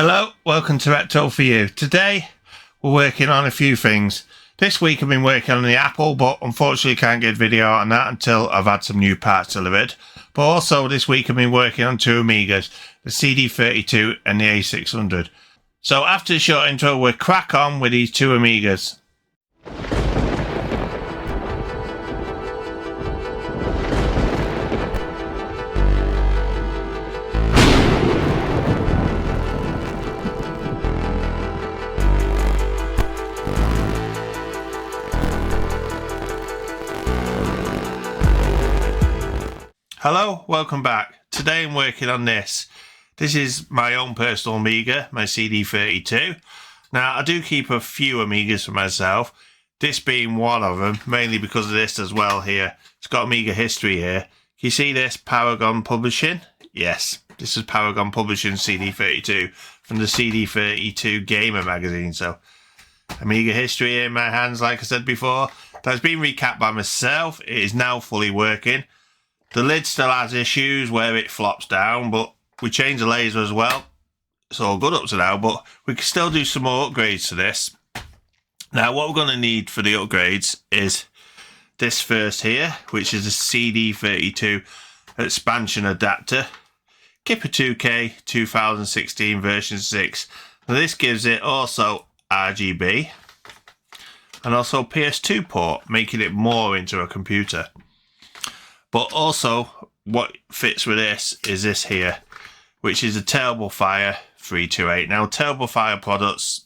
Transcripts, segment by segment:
Hello, welcome to Recto for You. Today we're working on a few things. This week I've been working on the Apple, but unfortunately can't get video out on that until I've had some new parts delivered. But also this week I've been working on two Amigas, the CD32 and the A600. So after the short intro we'll crack on with these two Amigas. Hello, welcome back. Today I'm working on this. This is my own personal Amiga, my CD32. Now I do keep a few Amigas for myself, this being one of them, mainly because of this as well here. It's got Amiga history here. Can you see this? Paragon Publishing? Yes, this is Paragon Publishing CD32 from the CD32 Gamer magazine. So Amiga history in my hands, like I said before. That's been recapped by myself. It is now fully working. The lid still has issues where it flops down, but we changed the laser as well. It's all good up to now, but we can still do some more upgrades to this. Now, what we're going to need for the upgrades is this first here, which is a CD32 expansion adapter. Kipper 2K 2016 version 6. Now, this gives it also RGB and also PS2 port, making it more into a computer. But also, what fits with this is this here, which is a Terrible Fire 328. Now, Terrible Fire products,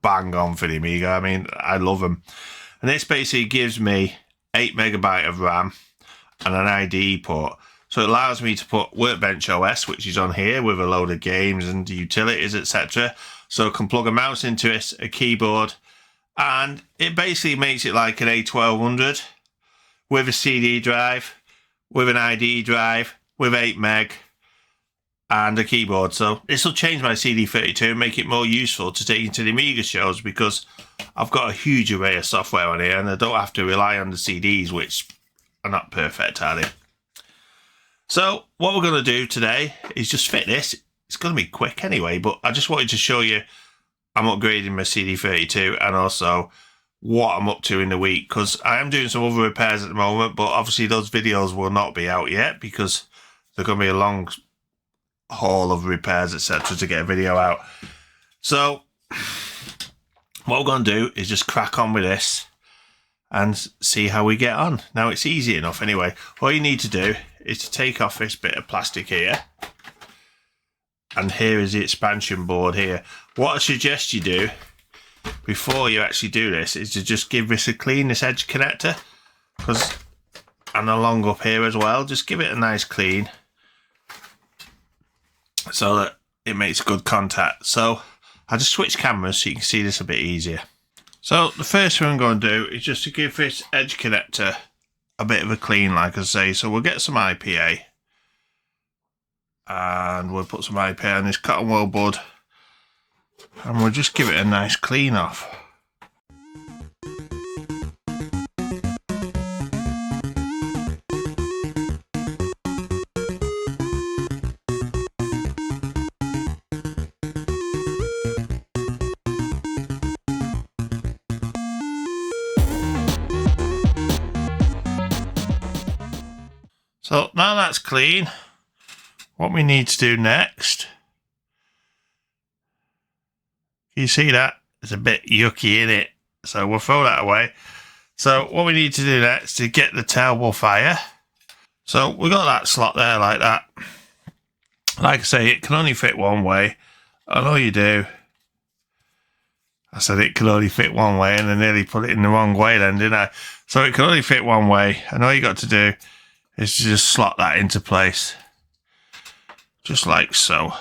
bang on for the Amiga. I mean, I love them. And this basically gives me 8 megabyte of RAM and an IDE port. So it allows me to put Workbench OS, which is on here, with a load of games and utilities, etc. So I can plug a mouse into it, a keyboard, and it basically makes it like an A1200 with a CD drive, with an IDE drive, with 8 meg, and a keyboard. So this will change my CD32 and make it more useful to take into the Amiga shows, because I've got a huge array of software on here and I don't have to rely on the CDs, which are not perfect, are they? So what we're going to do today is just fit this. It's going to be quick anyway, but I just wanted to show you I'm upgrading my CD32 and also what I'm up to in the week, because I am doing some other repairs at the moment, but obviously those videos will not be out yet because they're going to be a long haul of repairs, etc., to get a video out. So what we're going to do is just crack on with this and see how we get on. Now, it's easy enough anyway. All you need to do is to take off this bit of plastic here, and here is the expansion board here. What I suggest you do before you actually do this is to just give this a clean, this edge connector, and along up here as well, just give it a nice clean so that it makes good contact. So I'll just switch cameras so you can see this a bit easier. So the first thing I'm going to do is just to give this edge connector a bit of a clean, like I say. So we'll get some IPA and we'll put some IPA on this cotton wool bud, and we'll just give it a nice clean off. So now that's clean, what we need to do next, you see that? It's a bit yucky in it, so we'll throw that away. So what we need to do next is get the Terrible Fire. So we got that slot there like that. Like I say, it can only fit one way, and all you do, I said it can only fit one way, and I nearly put it in the wrong way then, didn't I? So it can only fit one way, and all you got to do is to just slot that into place, just like so.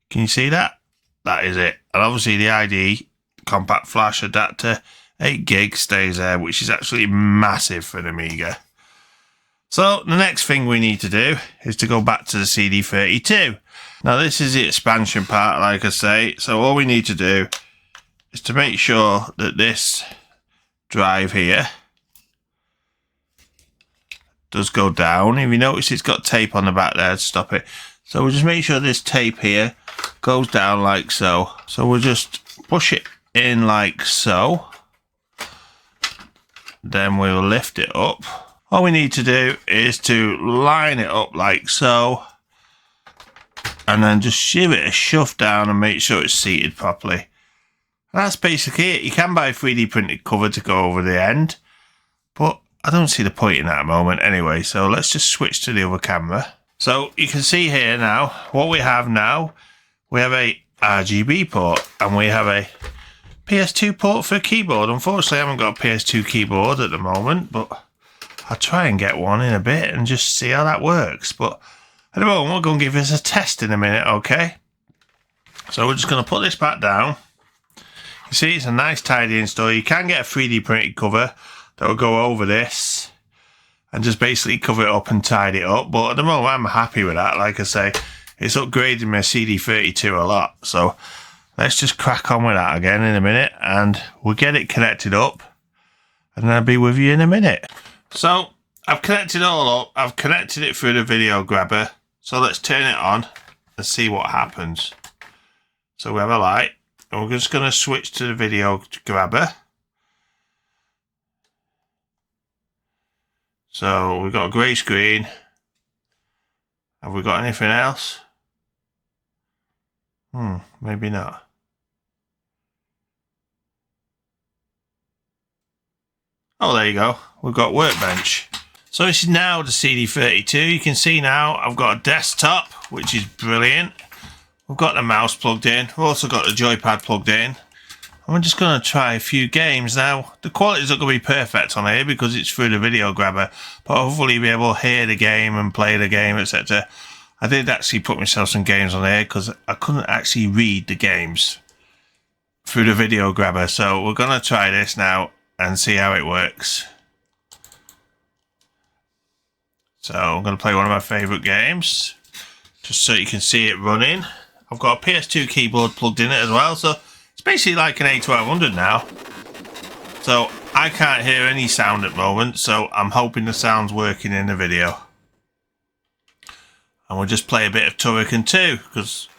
Can you see that? That is it. And obviously the IDE compact flash adapter, 8 gig stays there, which is actually massive for an Amiga. So the next thing we need to do is to go back to the CD32. Now this is the expansion part, like I say. So all we need to do is to make sure that this drive here does go down. If you notice, it's got tape on the back there to stop it. So we'll just make sure this tape here goes down like so. So we'll just push it in like so. Then we'll lift it up. All we need to do is to line it up like so. And then just give it a shove down and make sure it's seated properly. And that's basically it. You can buy a 3D printed cover to go over the end. But I don't see the point in that at the moment anyway. So let's just switch to the other camera. So you can see here now, what we have now, we have a RGB port and we have a PS2 port for a keyboard. Unfortunately, I haven't got a PS2 keyboard at the moment, but I'll try and get one in a bit and just see how that works. But at the moment, we're going to give this a test in a minute, okay? So we're just going to put this back down. You see, it's a nice tidy install. You can get a 3D printed cover that will go over this and just basically cover it up and tidy it up. But at the moment, I'm happy with that. Like I say, it's upgraded my CD32 a lot. So let's just crack on with that again in a minute and we'll get it connected up and I'll be with you in a minute. So I've connected it all up. I've connected it through the video grabber. So let's turn it on and see what happens. So we have a light and we're just going to switch to the video grabber. So we've got a grey screen. Have we got anything else? Maybe not. Oh, there you go. We've got Workbench. So this is now the CD32. You can see now I've got a desktop, which is brilliant. We've got the mouse plugged in. We've also got the joypad plugged in. I'm just going to try a few games now. The quality's not going to be perfect on here because it's through the video grabber, but hopefully be able to hear the game and play the game, etc. I did actually put myself some games on here because I couldn't actually read the games through the video grabber. So we're going to try this now and see how it works. So I'm going to play one of my favourite games just so you can see it running. I've got a PS2 keyboard plugged in it as well, so it's basically like an A600 now. So I can't hear any sound at the moment, so I'm hoping the sound's working in the video. And we'll just play a bit of Turrican 2, because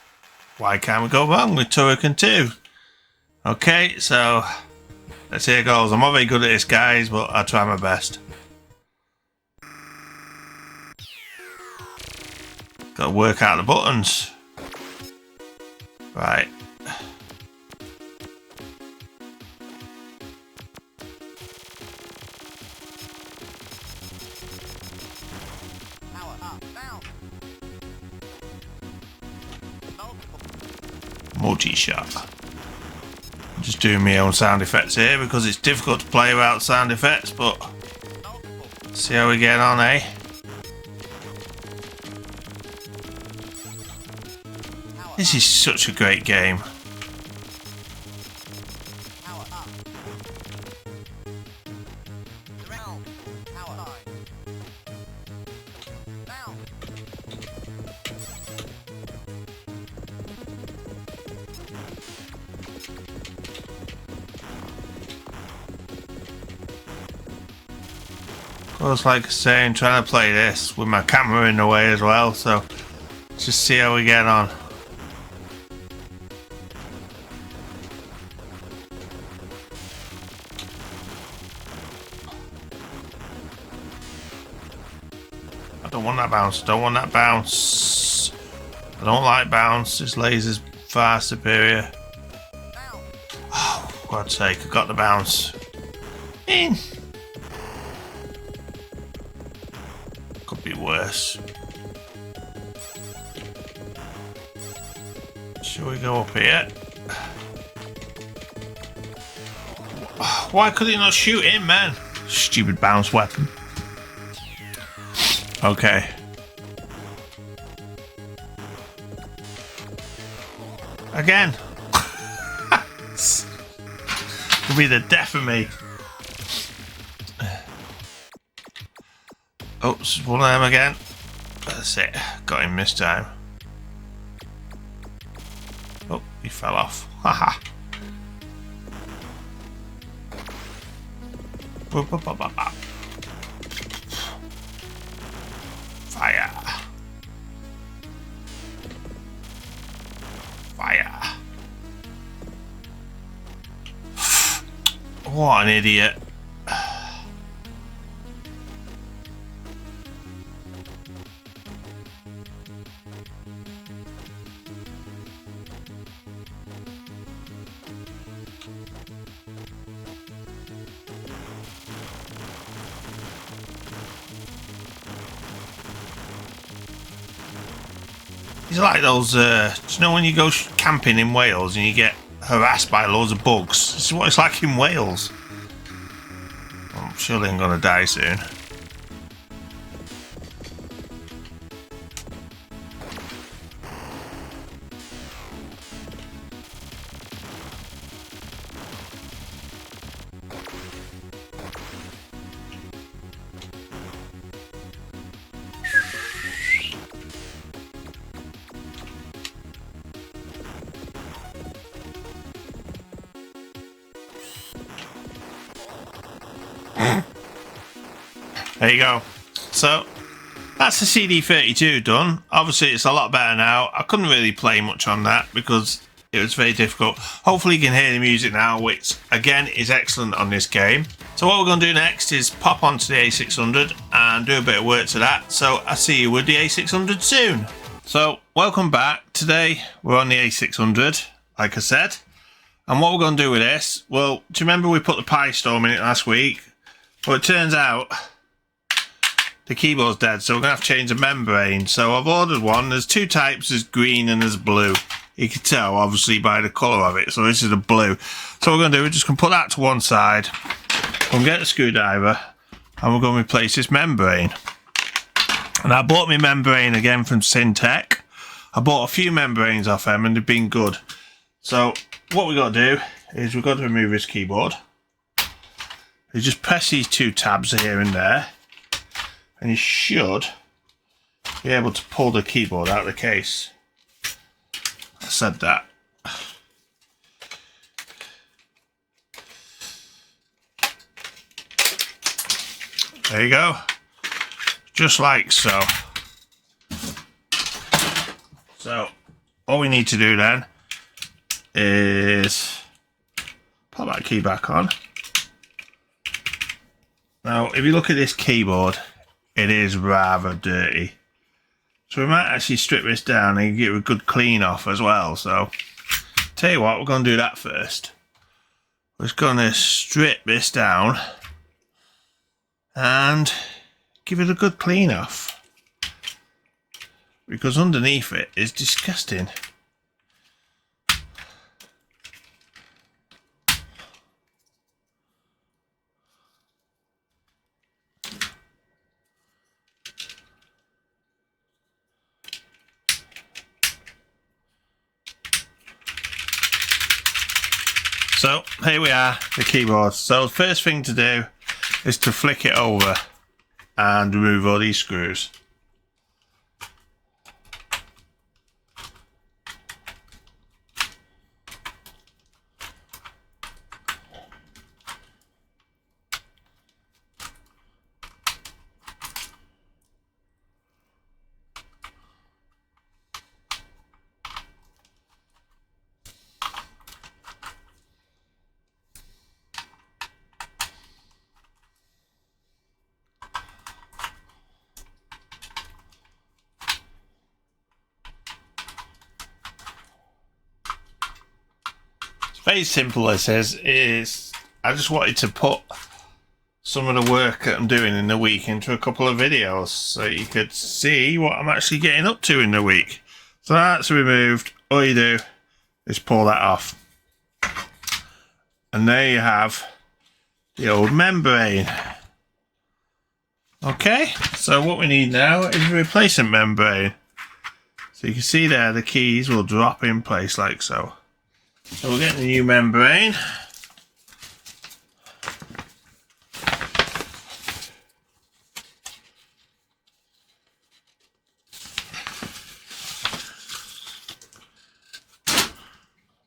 why can't we go wrong with Turrican 2? Okay, so let's see how it goes. I'm not very good at this, guys, but I'll try my best. Got to work out the buttons. Right. Multi-shot. I'm just doing my own sound effects here because it's difficult to play without sound effects, but see how we get on, eh? This is such a great game. Of course, like I say, I'm trying to play this with my camera in the way as well, so let's just see how we get on. I don't want that bounce, don't want that bounce. I don't like bounce, this laser's far superior. Oh, for God's sake, I got the bounce. In. Could be worse. Should we go up here? Why could he not shoot in, man? Stupid bounce weapon. Okay. Again. Could be the death of me. Oops, one of them again. That's it. Got him this time. Oh, he fell off. Haha. Fire. Fire. What an idiot. It's like those, do you know when you go camping in Wales and you get harassed by loads of bugs? This is what it's like in Wales. I'm surely I'm going to die soon. There you go. So that's the CD32 done. Obviously it's a lot better now. I couldn't really play much on that because it was very difficult. Hopefully you can hear the music now, which again is excellent on this game. So what we're going to do next is pop onto the A600 and do a bit of work to that. So I'll see you with the A600 soon. So welcome back. Today we're on the A600, like I said. And what we're going to do with this, well, do you remember we put the Pi Storm in it last week? Well, it turns out the keyboard's dead, so we're going to have to change the membrane. So I've ordered one. There's two types, there's green and there's blue. You can tell, obviously, by the colour of it. So this is the blue. So what we're going to do, we're just going to put that to one side. We're going to get the screwdriver and we're going to replace this membrane. And I bought my membrane again from Syntec. I bought a few membranes off them and they've been good. So what we've got to do is we've got to remove this keyboard. You just press these two tabs here and there. And you should be able to pull the keyboard out of the case. I said that. There you go. Just like so. So, all we need to do then is put that key back on. Now, if you look at this keyboard, it is rather dirty. So we might actually strip this down and get a good clean off as well. So, tell you what, we're going to do that first. We're just going to strip this down and give it a good clean off. Because underneath it is disgusting. So here we are, the keyboard. So the first thing to do is to flick it over and remove all these screws. Very simple, this is I just wanted to put some of the work that I'm doing in the week into a couple of videos so you could see what I'm actually getting up to in the week. So that's removed. All you do is pull that off. And there you have the old membrane. Okay, so what we need now is a replacement membrane. So you can see there the keys will drop in place like so. So we're getting a new membrane.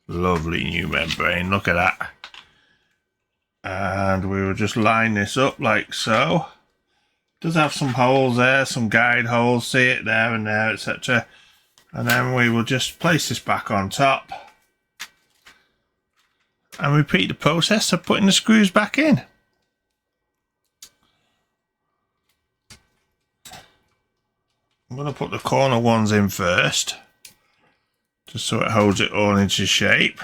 Lovely new membrane, look at that. And we will just line this up like so. It does have some holes there, some guide holes, see it there and there, etc. And then we will just place this back on top and repeat the process of putting the screws back in. I'm going to put the corner ones in first, just so it holds it all into shape.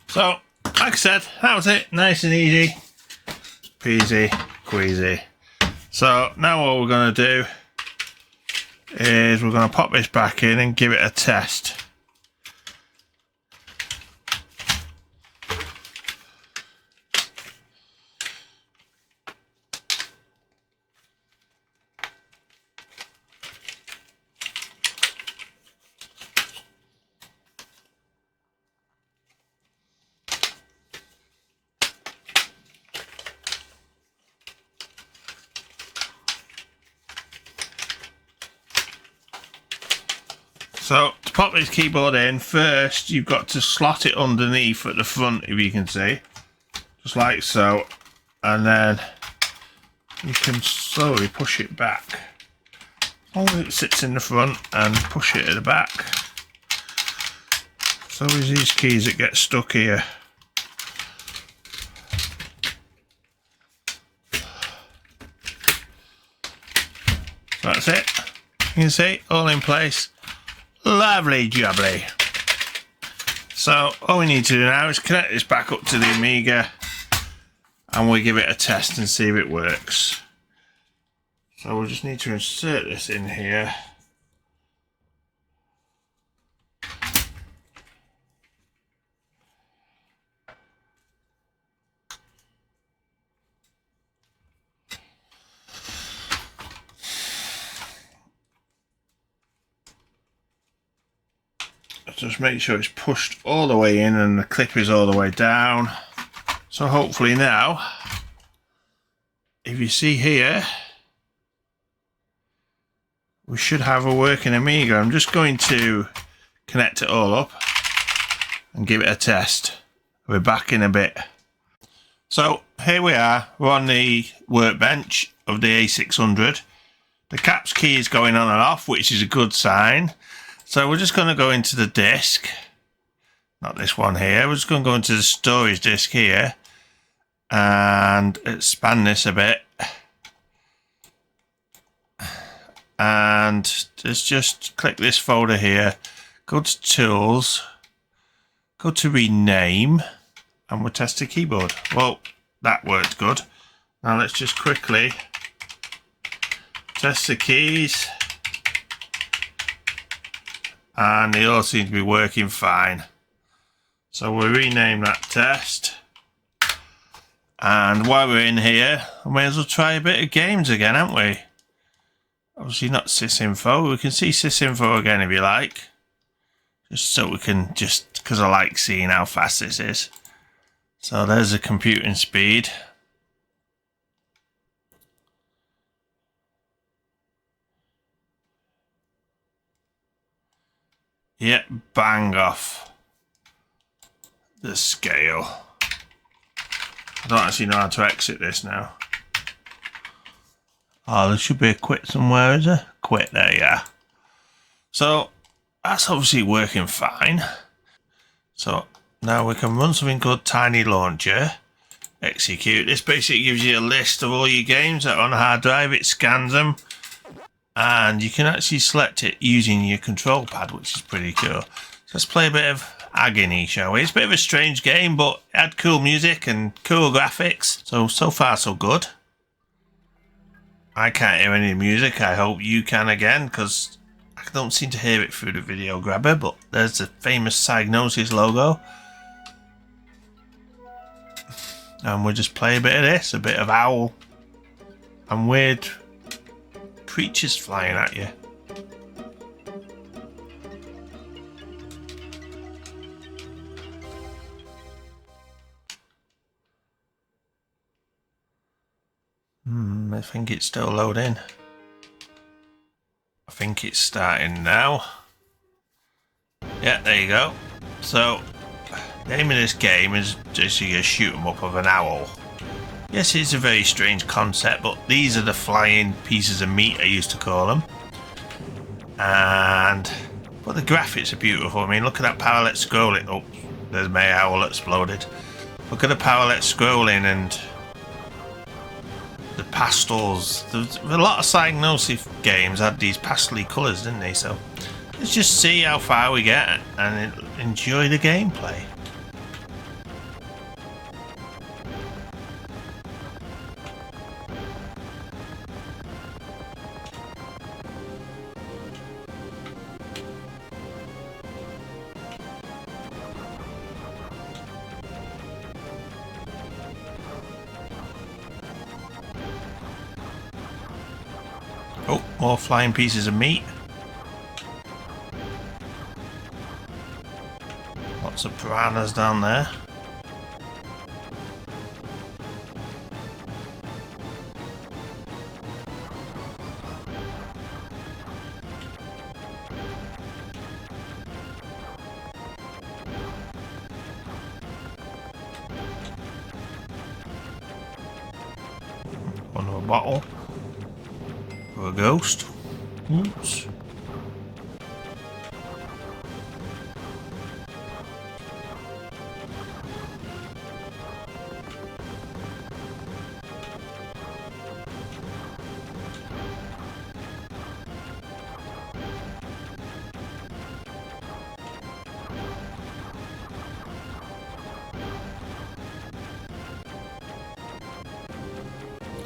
So, like I said, that was it. Nice and easy. Peasy, queasy. So, now what we're going to do is we're going to pop this back in and give it a test. So, to pop this keyboard in, first you've got to slot it underneath at the front, if you can see. Just like so. And then you can slowly push it back. As long as it sits in the front and push it at the back. So there's these keys that get stuck here. So that's it. You can see, all in place. Lovely jubbly. So all we need to do now is connect this back up to the Amiga and we'll give it a test and see if it works. So we'll just need to insert this in here. Just make sure it's pushed all the way in and the clip is all the way down. So hopefully now, if you see here, we should have a working Amiga. I'm just going to connect it all up and give it a test. We're back in a bit. So here we are, we're on the workbench of the A600. The caps key is going on and off, which is a good sign. So we're just going to go into the disk, not this one here, we're just going to go into the storage disk here and expand this a bit. And just click this folder here, go to Tools, go to Rename, and we'll test the keyboard. Well, that worked good. Now let's just quickly test the keys. And they all seem to be working fine. So we'll rename that test. And while we're in here, we may as well try a bit of games again, haven't we? Obviously not sysinfo. We can see sysinfo again if you like. Just so we can, because I like seeing how fast this is. So there's the computing speed. Yep, bang off the scale. I don't actually know how to exit this now. Oh, there should be a quit somewhere, is there? Quit, there, yeah. So, that's obviously working fine. So, Now we can run something called Tiny Launcher. Execute. This basically gives you a list of all your games that are on a hard drive. It scans them, and you can actually select it using your control pad, which is pretty cool. So let's play a bit of Agony, shall we? It's a bit of a strange game, but it had cool music and cool graphics. So far so good. I can't hear any music. I hope you can again, because I don't seem to hear it through the video grabber. But there's the famous Psygnosis logo. And we'll just play a bit of this, a bit of owl and weird creatures flying at you. I think it's still loading. I think it's starting now. Yeah, there you go. So the aim of this game is just to shoot 'em up of an owl. Yes, it's a very strange concept, but these are the flying pieces of meat, I used to call them. But the graphics are beautiful. I mean, look at that parallel scrolling. Oh, there's my owl exploded. Look at the parallel scrolling and the pastels. There's a lot of Psygnosis games had these pastely colours, didn't they? So let's just see how far we get and enjoy the gameplay. Oh, more flying pieces of meat. Lots of piranhas down there. One of a bottle. For a ghost. Oops.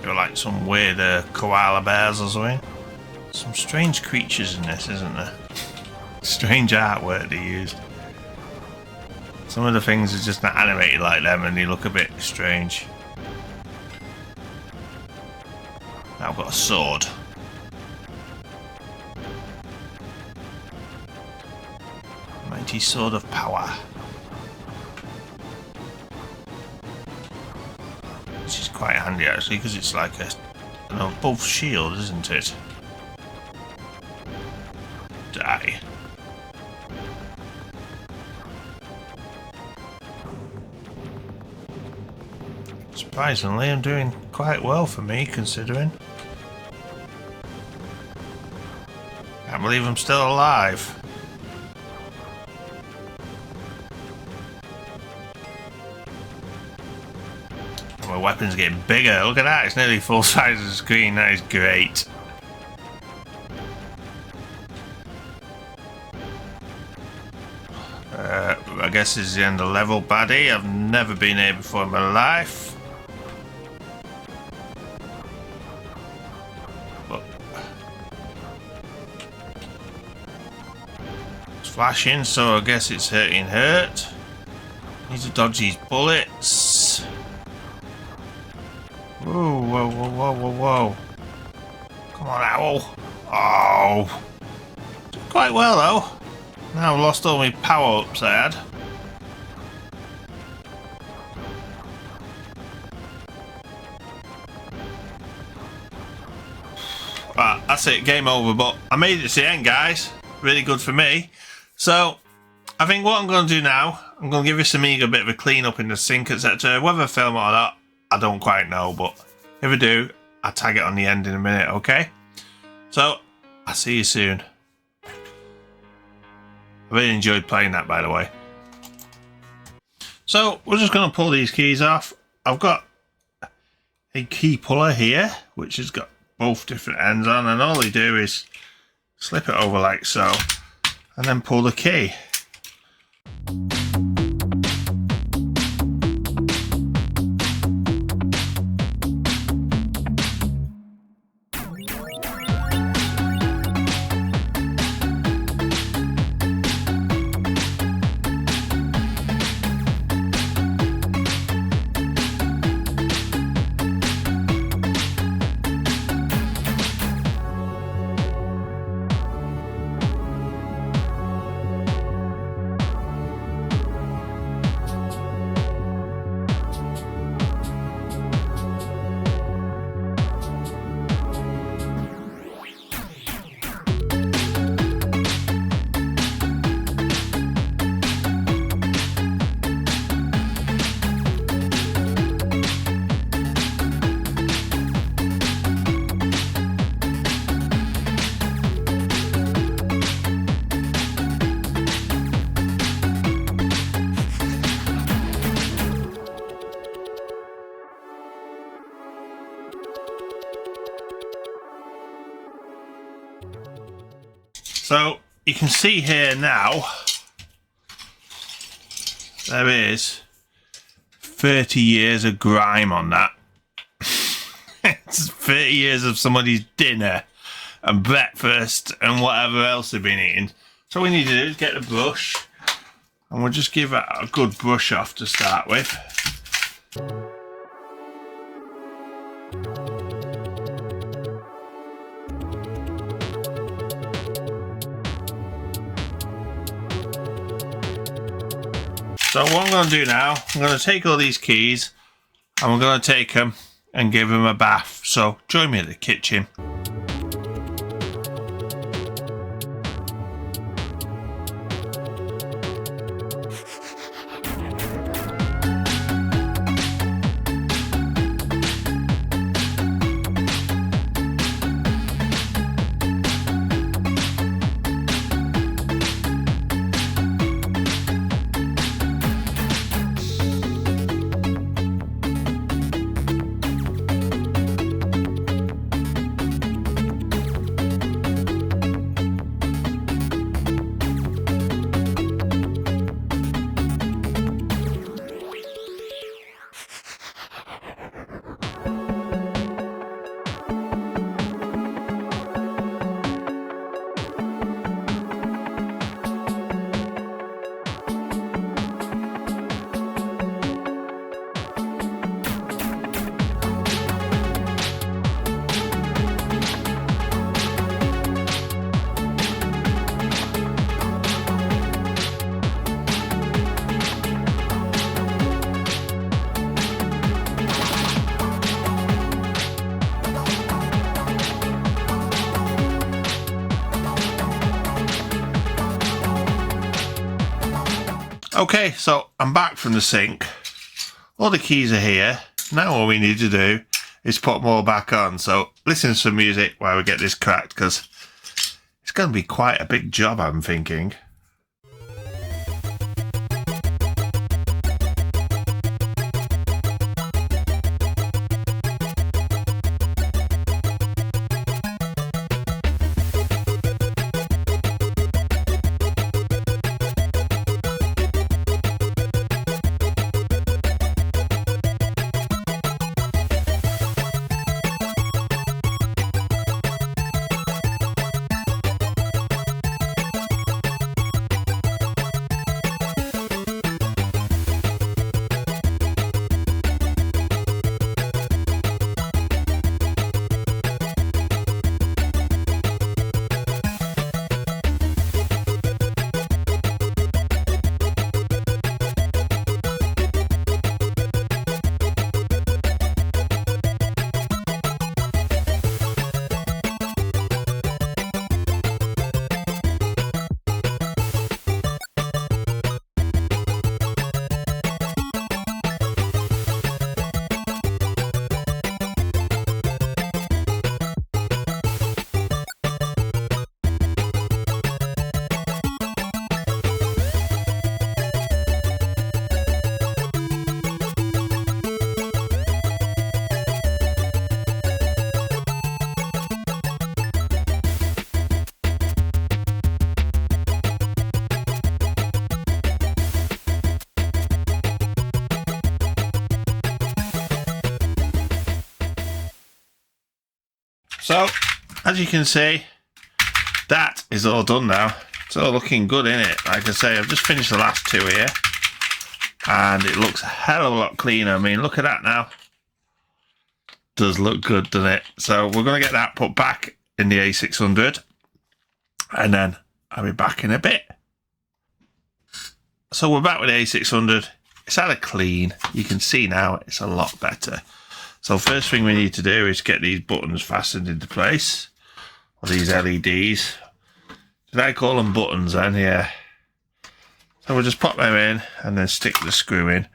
You're like some weird koala bears or something. Some strange creatures in this, isn't there? Strange artwork they used. Some of the things are just not animated like them and they look a bit strange. Now I've got a sword. Mighty sword of power. Which is quite handy actually, because it's like a both shield, isn't it? Die. Surprisingly, I'm doing quite well for me, considering. Can't believe I'm still alive. And my weapon's getting bigger. Look at that, it's nearly full size of the screen. That is great. I guess this is the end of level, baddie. I've never been here before in my life. But it's flashing, so I guess it's hurt. Need to dodge these bullets. Whoa, whoa, whoa, whoa, whoa, whoa. Come on, owl. Oh. Did quite well, though. Now I've lost all my power-ups I had. Right, that's it, game over, but I made it to the end, guys. Really good for me. So, I think what I'm going to do now, I'm going to give this Amiga a bit of a clean up in the sink, etc. Whether I film it or not, I don't quite know, but if I do, I'll tag it on the end in a minute, okay? So, I'll see you soon. I really enjoyed playing that, by the way. So we're just going to pull these keys off. I've got a key puller here, which has got both different ends on, and all they do is slip it over like so, and then pull the key. So you can see here now, there is 30 years of grime on that. It's 30 years of somebody's dinner and breakfast and whatever else they've been eating. So what we need to do is get the brush, and we'll just give it a good brush off to start with. So what I'm going to do now, I'm going to take all these keys and we're going to take them and give them a bath. So join me at the kitchen. Okay, so I'm back from the sink. All the keys are here. Now all we need to do is put them all back on. So listen to some music while we get this cracked, because it's going to be quite a big job, I'm thinking. So, as you can see, that is all done now. It's all looking good, isn't it? Like I say, I've just finished the last two here, and it looks a hell of a lot cleaner. I mean, look at that now. Does look good, doesn't it? So we're going to get that put back in the A600, and then I'll be back in a bit. So we're back with the A600. It's had a clean. You can see now it's a lot better. So first thing we need to do is get these buttons fastened into place. Or these LEDs. Did I call them buttons then? Yeah. So we'll just pop them in and then stick the screw in.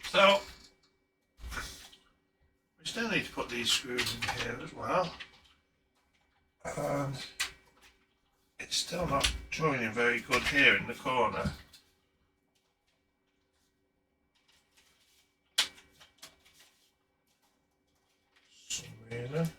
So, we still need to put these screws in here as well. And it's still not joining very good here in the corner. For some reason.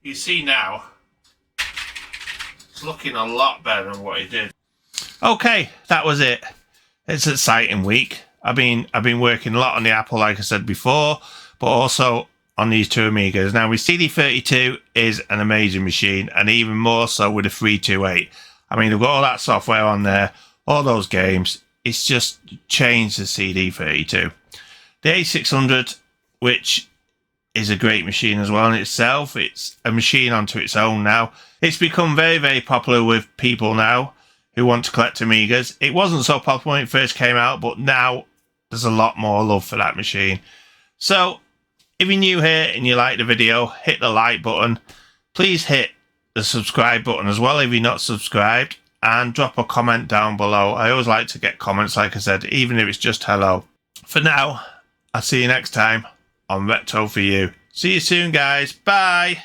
You see now, it's looking a lot better than what it did. Okay, that was it. It's an exciting week. I've been working a lot on the Apple, like I said before, but also on these two Amigas. Now, my CD32 is an amazing machine, and even more so with the 328. I mean, they've got all that software on there, all those games. It's just changed the CD32. The A600, which is a great machine as well in itself. It's a machine onto its own now. It's become very, very popular with people now who want to collect Amigas. It wasn't so popular when it first came out, but now there's a lot more love for that machine. So, if you're new here and you like the video, hit the like button. Please hit the subscribe button as well if you're not subscribed, and drop a comment down below. I always like to get comments, like I said, even if it's just hello. For now, I'll see you next time on Retro for You. See you soon, guys. Bye.